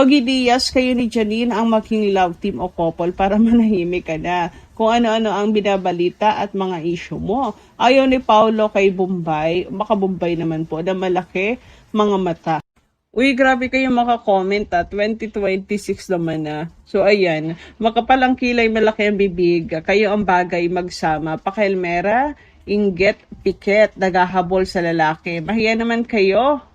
Ogie Diaz, kayo ni Janine ang maging love team o couple para manahimik ka na kung ano-ano ang binabalita at mga issue mo. Ayaw ni Paulo kay Bombay, baka Bombay naman po, na malaki mga mata. Uy, grabe kayo makakomment 2026 naman na. So ayan, makapalang kilay, malaki ang bibig, kayo ang bagay magsama. Pakelmera, inggit, piket, nagahabol sa lalaki. Mahiya naman kayo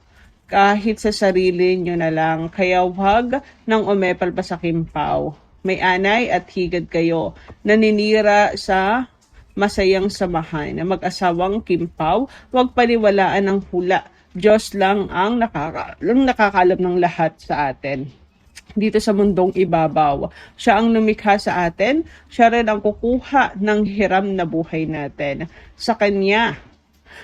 kahit sa sarili nyo na lang. Kaya wag nang umepal pa sa kimpaw. May anay at higad kayo. Naninira sa masayang samahan na mag-asawang kimpaw, wag paniwalaan ng hula. Diyos lang ang nakakaalam ng lahat sa atin dito sa mundong ibabaw. Siya ang lumikha sa atin, siya rin ang kukuha ng hiram na buhay natin. Sa Kanya,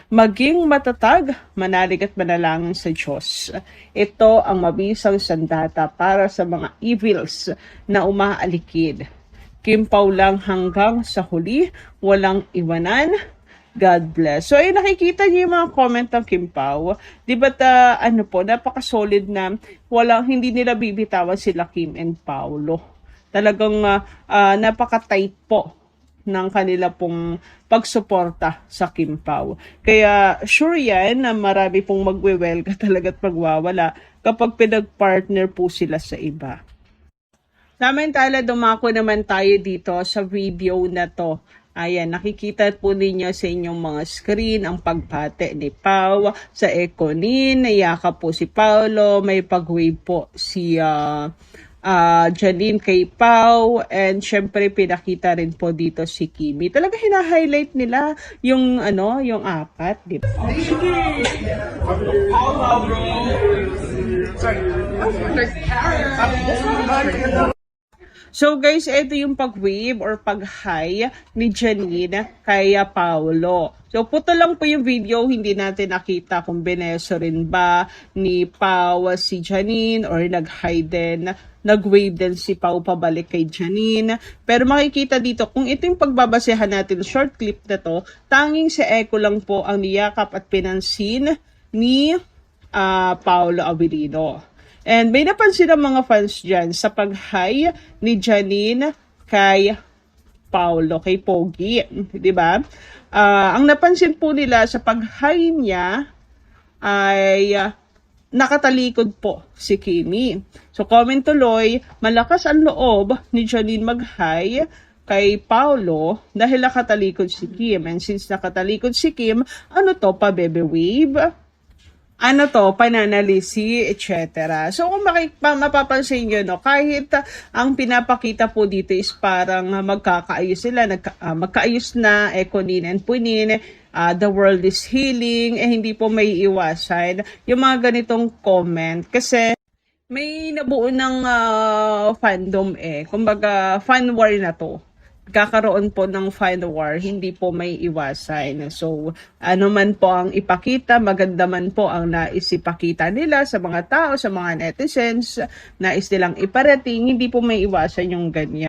maging matatag, manalig at manalangin sa Diyos. Ito ang mabisang sandata para sa mga evils na umaalikid. Kimpaw lang hanggang sa huli, walang iwanan. God bless. So, ay nakikita niyo yung mga comment ng Kimpaw. Di ba napaka-solid na hindi nila bibitawan sila Kim and Paulo. Talagang napaka-tight po ng kanila pong pagsuporta sa Kimpaw. Kaya sure yan na marami pong magwewelga talaga at magwawala kapag pinag-partner po sila sa iba. Samantala, dumako naman tayo dito sa video na to. Ayan, nakikita po ninyo sa inyong mga screen ang pagbate ni Pau sa Econin. Nayakap po si Paulo, may pag-wave po si Janine kay Pau, and syempre pinakita rin po dito si Kimi. Talaga hina-highlight nila yung apat, di ba? So guys, ito yung pag-wave or pag-hi ni Janine kay Paulo. So puto lang po yung video, hindi natin nakita kung bineso rin ba ni Pau si Janine or nag-hi din, nag-wave din si Pau pabalik kay Janine. Pero makikita dito, kung ito yung pagbabasehan natin, short clip na to, tanging si Echo lang po ang niyakap at pinansin ni Paulo Avelino. And may napansin ang mga fans dyan sa pag-hi ni Janine kay Paulo, kay Pogi, di ba? Ang napansin po nila sa pag-hi niya ay nakatalikod po si Kimi. So comment tuloy, malakas ang loob ni Janine mag-hi kay Paulo dahil nakatalikod si Kim. And since nakatalikod si Kim, ano to, pa baby wave? Ano to, pananalisi, etc. So kung mapapansin nyo, no, kahit ang pinapakita po dito is parang magkakaayos sila, magkaayos na, Econin and Punin, the world is healing, hindi po may iwasan yung mga ganitong comment. Kasi may nabuo ng fandom kumbaga fan war na to. Kakaroon po ng fan war, hindi po may iwasan. So, ano man po ang ipakita, maganda man po ang nais ipakita nila sa mga tao, sa mga netizens, nais nilang iparating, hindi po may iwasan yung ganyan.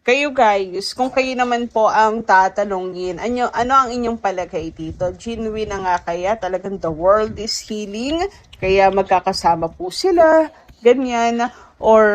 Kayo guys, kung kayo naman po ang tatanungin, ano ang inyong palagay dito? Genuine na nga kaya? Talagang the world is healing? Kaya magkakasama po sila? Ganyan? Or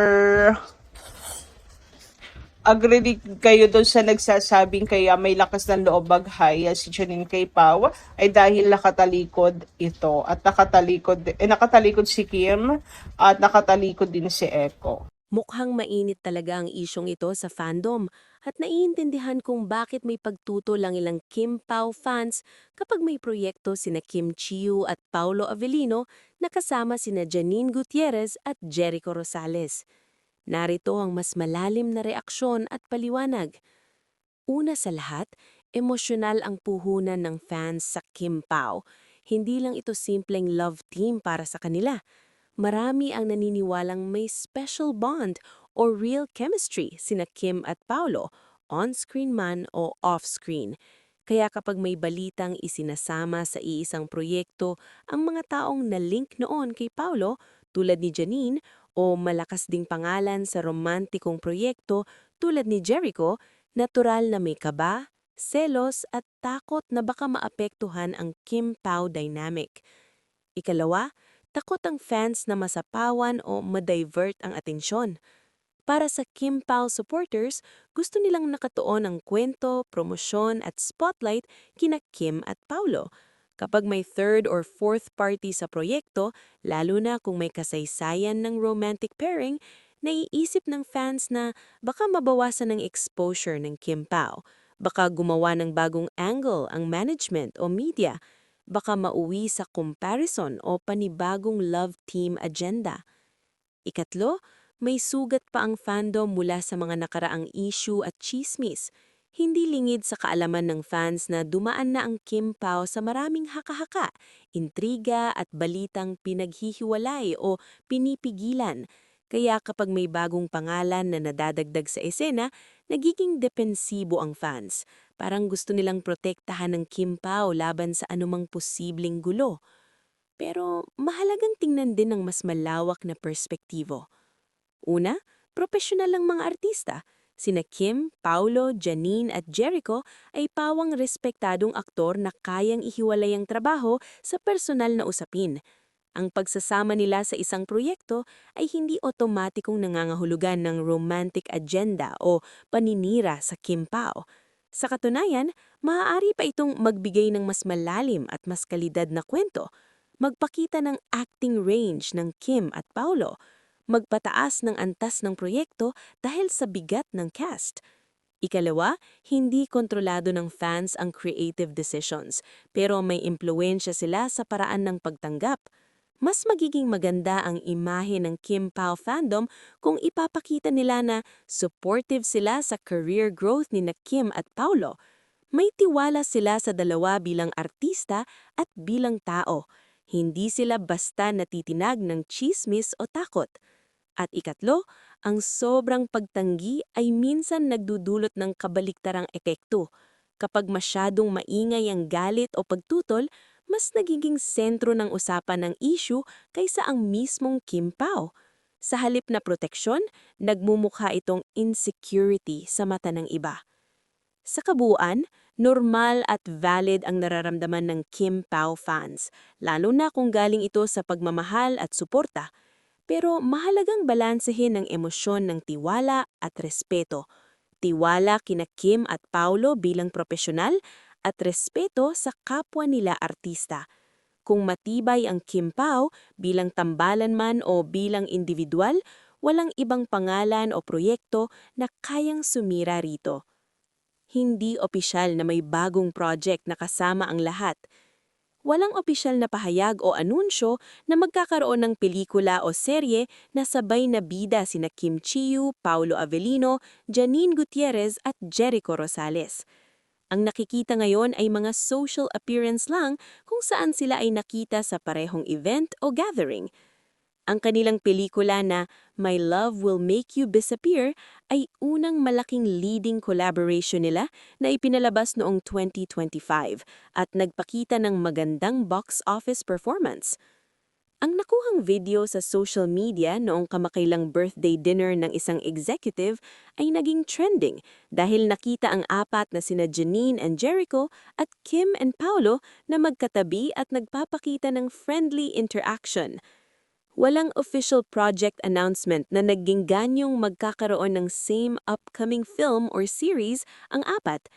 agree kayo doon sa nagsasabing kaya may lakas ng loob mag-hi si Janine kay Pau ay dahil nakatalikod ito at nakatalikod si Kim at nakatalikod din si Echo. Mukhang mainit talaga ang isyong ito sa fandom at naiintindihan kung bakit may pagtutol ang ilang Kim Pao fans kapag may proyekto sina Kim Chiu at Paulo Avelino na kasama sina Janine Gutierrez at Jericho Rosales. Narito ang mas malalim na reaksyon at paliwanag. Una sa lahat, emosyonal ang puhunan ng fans sa Kim Pao. Hindi lang ito simpleng love team para sa kanila. Marami ang naniniwalang may special bond or real chemistry sina Kim at Paulo, on-screen man o off-screen. Kaya kapag may balitang isinasama sa iisang proyekto ang mga taong na-link noon kay Paulo, tulad ni Janine, o malakas ding pangalan sa romantikong proyekto tulad ni Jericho, natural na may kaba, selos at takot na baka maapektuhan ang Kim Pao dynamic. Ikalawa, takot ang fans na masapawan o ma-divert ang atensyon. Para sa Kim Pao supporters, gusto nilang nakatuon ang kwento, promosyon at spotlight kina Kim at Paulo. Kapag may third or fourth party sa proyekto, lalo na kung may kasaysayan ng romantic pairing, naiisip ng fans na baka mabawasan ng exposure ng Kim Pao. Baka gumawa ng bagong angle ang management o media. Baka mauwi sa comparison o panibagong love team agenda. Ikatlo, may sugat pa ang fandom mula sa mga nakaraang issue at chismis. Hindi lingid sa kaalaman ng fans na dumaan na ang Kim Pao sa maraming haka-haka, intriga at balitang pinaghihiwalay o pinipigilan. Kaya kapag may bagong pangalan na nadadagdag sa esena, nagiging depensibo ang fans. Parang gusto nilang protektahan ng Kim Pao laban sa anumang posibleng gulo. Pero mahalagang tingnan din ng mas malawak na perspektibo. Una, profesional ang mga artista. Sina Kim, Paulo, Janine at Jericho ay pawang respektadong aktor na kayang ihiwalay ang trabaho sa personal na usapin. Ang pagsasama nila sa isang proyekto ay hindi otomatikong nangangahulugan ng romantic agenda o paninira sa Kim Pao. Sa katunayan, maaari pa itong magbigay ng mas malalim at mas kalidad na kwento, magpakita ng acting range ng Kim at Paulo, magpataas ng antas ng proyekto dahil sa bigat ng cast. Ikalawa, hindi kontrolado ng fans ang creative decisions, pero may impluensya sila sa paraan ng pagtanggap. Mas magiging maganda ang imahe ng Kim Pao fandom kung ipapakita nila na supportive sila sa career growth ni na Kim at Paulo. May tiwala sila sa dalawa bilang artista at bilang tao. Hindi sila basta natitinag ng chismis o takot. At ikatlo, ang sobrang pagtanggi ay minsan nagdudulot ng kabaliktarang epekto. Kapag masyadong maingay ang galit o pagtutol, mas nagiging sentro ng usapan ng issue kaysa ang mismong Kim Pao. Sa halip na proteksyon, nagmumukha itong insecurity sa mata ng iba. Sa kabuuan, normal at valid ang nararamdaman ng Kim Pao fans, lalo na kung galing ito sa pagmamahal at suporta. Pero mahalagang balansehin ang emosyon ng tiwala at respeto. Tiwala kina Kim at Paulo bilang profesional at respeto sa kapwa nila artista. Kung matibay ang Kim Pao bilang tambalan man o bilang individual, walang ibang pangalan o proyekto na kayang sumira rito. Hindi opisyal na may bagong project na kasama ang lahat. Walang opisyal na pahayag o anunsyo na magkakaroon ng pelikula o serye na sabay na bida sina Kim Chiu, Paulo Avellino, Janine Gutierrez at Jericho Rosales. Ang nakikita ngayon ay mga social appearance lang kung saan sila ay nakita sa parehong event o gathering. Ang kanilang pelikula na My Love Will Make You Disappear ay unang malaking leading collaboration nila na ipinalabas noong 2025 at nagpakita ng magandang box office performance. Ang nakuhang video sa social media noong kamakailang birthday dinner ng isang executive ay naging trending dahil nakita ang apat na sina Janine and Jericho at Kim and Paulo na magkatabi at nagpapakita ng friendly interaction. Walang official project announcement na naging ganyong magkakaroon ng same upcoming film or series ang apat.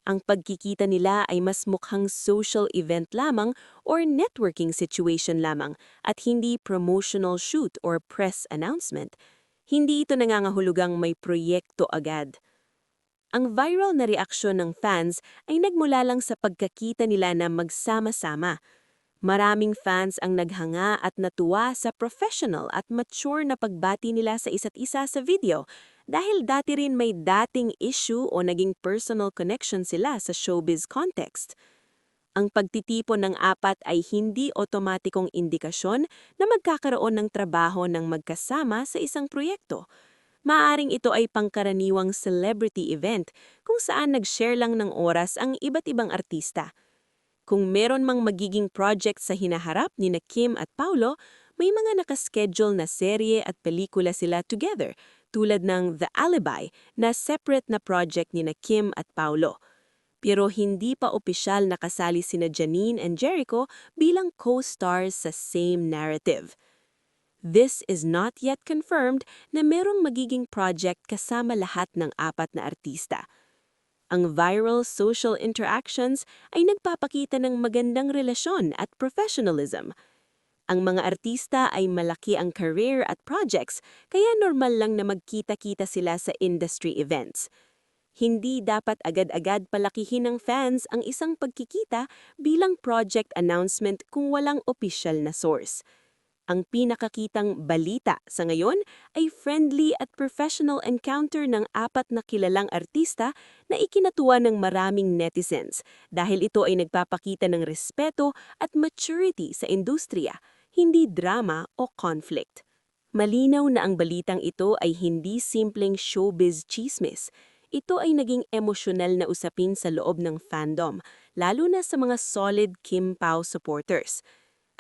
Ang pagkikita nila ay mas mukhang social event lamang or networking situation lamang at hindi promotional shoot or press announcement. Hindi ito nangangahulugang may proyekto agad. Ang viral na reaksyon ng fans ay nagmula lang sa pagkakita nila na magsama-sama. Maraming fans ang naghanga at natuwa sa professional at mature na pagbati nila sa isa't isa sa video dahil dati rin may dating issue o naging personal connection sila sa showbiz context. Ang pagtitipon ng apat ay hindi otomatikong indikasyon na magkakaroon ng trabaho ng magkasama sa isang proyekto. Maaring ito ay pangkaraniwang celebrity event kung saan nag-share lang ng oras ang iba't ibang artista. Kung meron mang magiging project sa hinaharap ni na Kim at Paulo, may mga nakaschedule na serye at pelikula sila together, tulad ng The Alibi na separate na project ni na Kim at Paulo. pero hindi pa opisyal nakasali sina Janine and Jericho bilang co-stars sa same narrative. This is not yet confirmed na merong magiging project kasama lahat ng apat na artista. Ang viral social interactions ay nagpapakita ng magandang relasyon at professionalism. Ang mga artista ay malaki ang career at projects, kaya normal lang na magkita-kita sila sa industry events. Hindi dapat agad-agad palakihin ng fans ang isang pagkikita bilang project announcement kung walang opisyal na source. Ang pinakakitang balita sa ngayon ay friendly at professional encounter ng apat na kilalang artista na ikinatuwa ng maraming netizens dahil ito ay nagpapakita ng respeto at maturity sa industriya, hindi drama o conflict. Malinaw na ang balitang ito ay hindi simpleng showbiz chismis. Ito ay naging emosyonal na usapin sa loob ng fandom, lalo na sa mga solid Kim Pao supporters.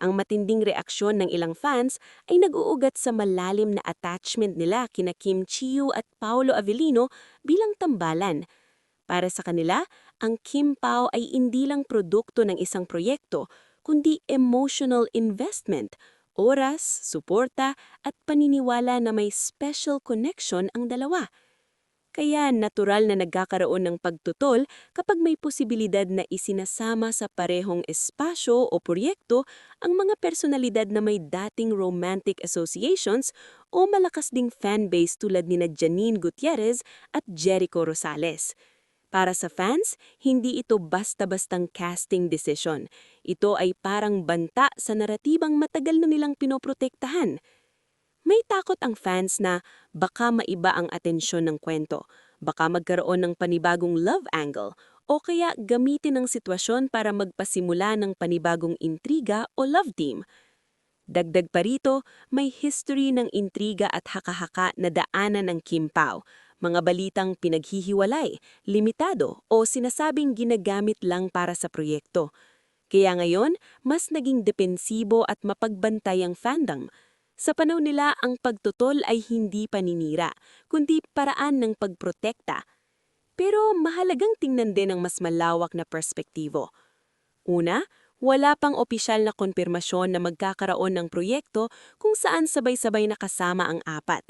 Ang matinding reaksyon ng ilang fans ay nag-uugat sa malalim na attachment nila kina Kim Chiu at Paolo Avellino bilang tambalan. Para sa kanila, ang Kim Pao ay hindi lang produkto ng isang proyekto, kundi emotional investment, oras, suporta at paniniwala na may special connection ang dalawa. Kaya natural na nagkakaroon ng pagtutol kapag may posibilidad na isinasama sa parehong espasyo o proyekto ang mga personalidad na may dating romantic associations o malakas ding fanbase tulad ni Janine Gutierrez at Jericho Rosales. Para sa fans, hindi ito basta-bastang casting decision. Ito ay parang banta sa naratibang matagal na nilang pinoprotektahan. May takot ang fans na baka maiba ang atensyon ng kwento, baka magkaroon ng panibagong love angle, o kaya gamitin ang sitwasyon para magpasimula ng panibagong intriga o love team. Dagdag pa rito, may history ng intriga at haka-haka na daanan ng Kim Pao, mga balitang pinaghihiwalay, limitado o sinasabing ginagamit lang para sa proyekto. Kaya ngayon, mas naging depensibo at mapagbantay ang fandom. Sa panahon nila, ang pagtutol ay hindi paninira, kundi paraan ng pagprotekta. Pero mahalagang tingnan din ang mas malawak na perspektibo. Una, wala pang opisyal na konfirmasyon na magkakaroon ng proyekto kung saan sabay-sabay nakasama ang apat.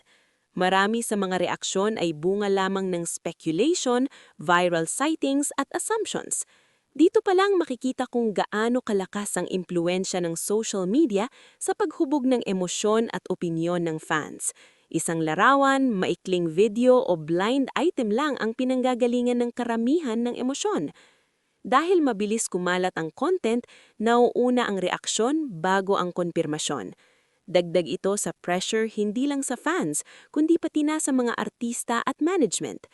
Marami sa mga reaksyon ay bunga lamang ng speculation, viral sightings at assumptions. Dito pa lang makikita kung gaano kalakas ang impluensya ng social media sa paghubog ng emosyon at opinyon ng fans. Isang larawan, maikling video o blind item lang ang pinanggagalingan ng karamihan ng emosyon. Dahil mabilis kumalat ang content, nauuna ang reaksyon bago ang konfirmasyon. Dagdag ito sa pressure hindi lang sa fans, kundi pati na sa mga artista at management.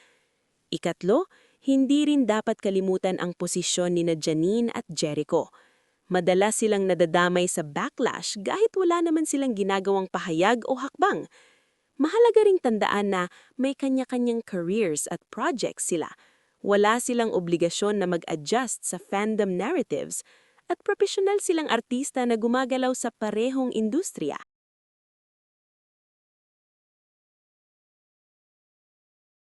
Ikatlo, hindi rin dapat kalimutan ang posisyon ni Janine at Jericho. Madalas silang nadadamay sa backlash kahit wala naman silang ginagawang pahayag o hakbang. Mahalaga ring tandaan na may kanya-kanyang careers at projects sila. Wala silang obligasyon na mag-adjust sa fandom narratives at professional silang artista na gumagalaw sa parehong industriya.